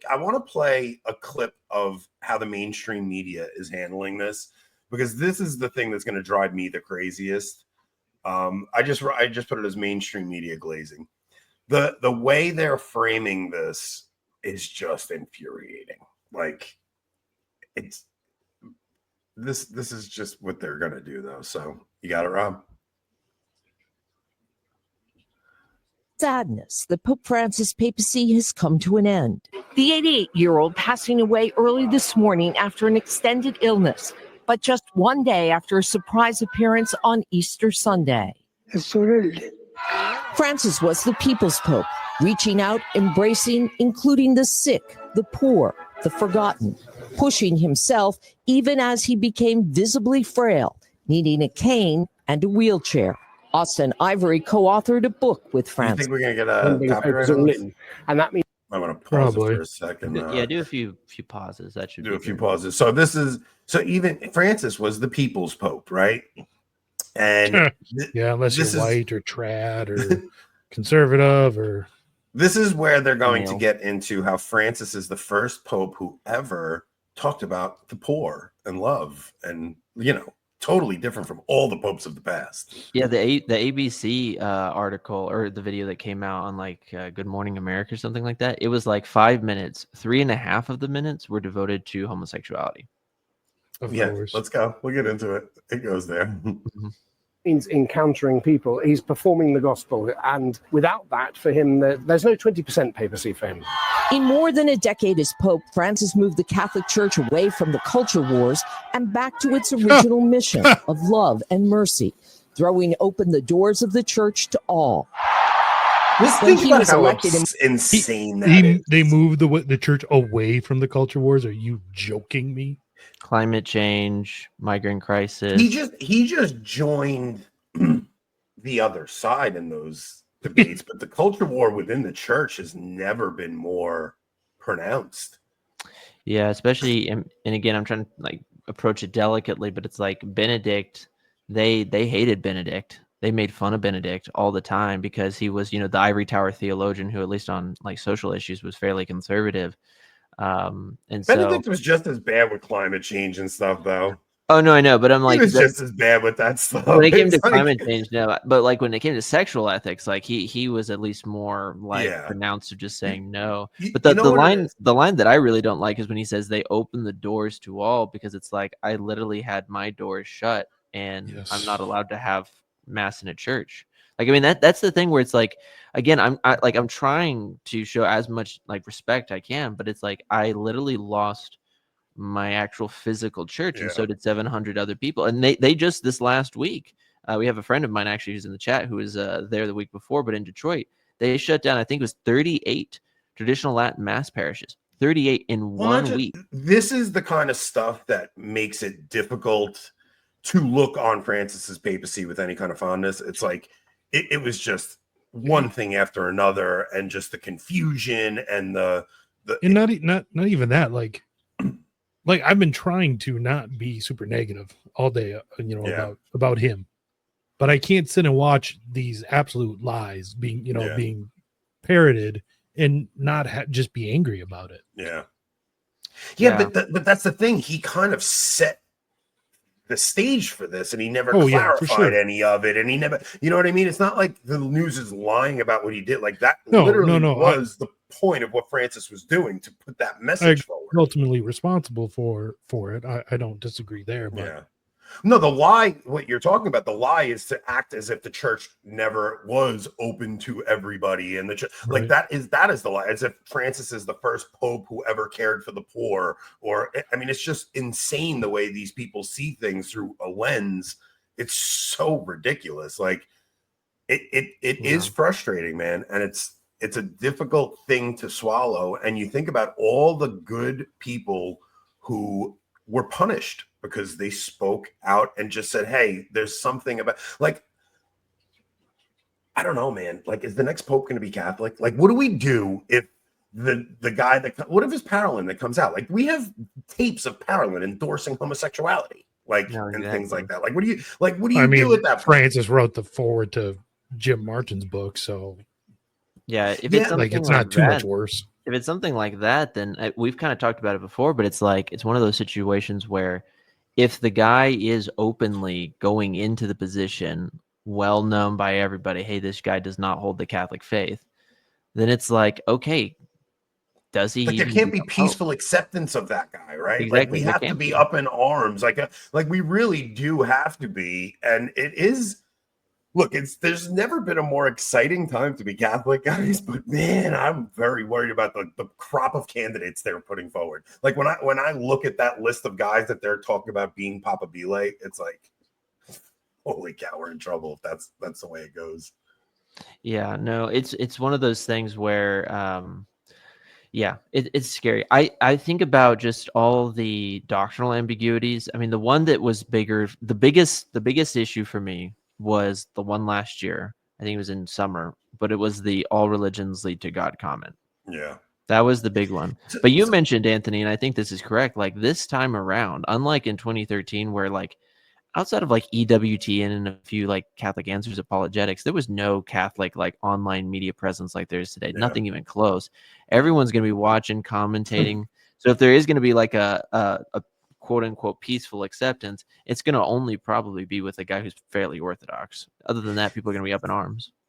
I want to play a clip of how the mainstream media is handling this, because this is the thing that's going to drive me the craziest. I just put it as mainstream media glazing. The way they're framing this is just infuriating. Like, this is just what they're going to do, though. So you got it, Rob. Sadness that Pope Francis' papacy has come to an end. The 88-year-old passing away early this morning after an extended illness, but just one day after a surprise appearance on Easter Sunday. Francis was the people's pope, reaching out, embracing, including the sick, the poor, the forgotten, pushing himself even as he became visibly frail, needing a cane and a wheelchair. Austin Ivory co-authored a book with Francis. You think we're gonna get a copyright on this? And that means I want to pause it for a second. Yeah, do a few pauses. That should do a few pauses. So even Francis was the people's pope, right? And yeah, unless you're white or trad or conservative or. This is where they're going to get into how Francis is the first pope who ever talked about the poor and love, and totally different from all the popes of the past. Yeah, the ABC article or the video that came out on Good Morning America or something like that. It was 5 minutes. 3.5 of the minutes were devoted to homosexuality. Of course. Let's go. We'll get into it. It goes there. Means encountering people. He's performing the gospel, and without that, for him, there's no 20% papacy for him. In more than a decade as Pope, Francis moved the Catholic Church away from the culture wars and back to its original mission of love and mercy, throwing open the doors of the church to all. When he was elected, insane. They moved the church away from the culture wars. Are you joking me? Climate change, migrant crisis. He just joined the other side in those debates, but the culture war within the church has never been more pronounced. Yeah, especially, and again, I'm trying to approach it delicately, but it's Benedict. They hated Benedict. They made fun of Benedict all the time because he was, the ivory tower theologian who, at least on social issues, was fairly conservative. And Benedict was just as bad with climate change and stuff, though. Oh no, I know, but I'm he was just as bad with that stuff. When it came to climate change, no, but when it came to sexual ethics, he was at least more pronounced of just saying no. But the line that I really don't like is when he says they open the doors to all, because it's I literally had my doors shut and I'm not allowed to have mass in a church. That's the thing where it's again, I'm trying to show as much respect I can, but it's I literally lost my actual physical church, and so did 700 other people. And they just this last week, we have a friend of mine actually who's in the chat who was there the week before, but in Detroit, they shut down, I think it was 38 traditional Latin mass parishes. 38 in 1 week. This is the kind of stuff that makes it difficult to look on Francis's papacy with any kind of fondness. It's it was just one thing after another, and just the confusion and and not even that. I've been trying to not be super negative all day, about him, but I can't sit and watch these absolute lies being being parroted and not just be angry about it. Yeah. But that's the thing. He kind of set the stage for this, and he never clarified any of it, and he never, you know what I mean? It's not like the news is lying about what he did. That literally was the point of what Francis was doing, to put that message forward. Ultimately responsible for it. I don't disagree there, but no, the lie, what you're talking about, the lie is to act as if the church never was open to everybody, and the church, that is the lie, as if Francis is the first pope who ever cared for the poor, or it's just insane the way these people see things through a lens. It's so ridiculous. It is frustrating, man, and it's a difficult thing to swallow. And you think about all the good people who were punished because they spoke out and just said, hey, there's something about, I don't know, man. Is the next pope going to be Catholic? What do we do if the guy what if it's Parolin that comes out? We have tapes of Parolin endorsing homosexuality, and things like that. What do you do at that point? Francis wrote the foreword to Jim Martin's book, so if it's it's not too much worse. if it's something like that, then we've kind of talked about it before, but it's like it's one of those situations where if the guy is openly going into the position, well known by everybody, hey, this guy does not hold the Catholic faith, then it's like, okay, does he Like there even can't be become Pope? peaceful acceptance of that guy, right? Like we Exactly, there have to can't be be. up in arms, like we really do have to be. And it is, look, there's never been a more exciting time to be Catholic, guys. But man, I'm very worried about the crop of candidates they're putting forward. Like when I look at that list of guys that they're talking about being papabile, it's like, holy cow, we're in trouble if that's the way it goes. Yeah, no, it's one of those things where yeah, it's scary. I think about just all the doctrinal ambiguities. I mean, the one that was bigger, the biggest issue for me was the one last year. I think it was in summer, but it was the all religions lead to God comment. Yeah. That was the big one. But you mentioned, Anthony, and I think this is correct, like this time around, unlike in 2013 where like outside of like EWTN and a few like Catholic Answers apologetics, there was no Catholic like online media presence like there is today. Yeah. Nothing even close. Everyone's going to be watching, commentating. So if there is going to be like a quote unquote peaceful acceptance, it's going to only probably be with a guy who's fairly orthodox. Other than that, people are going to be up in arms.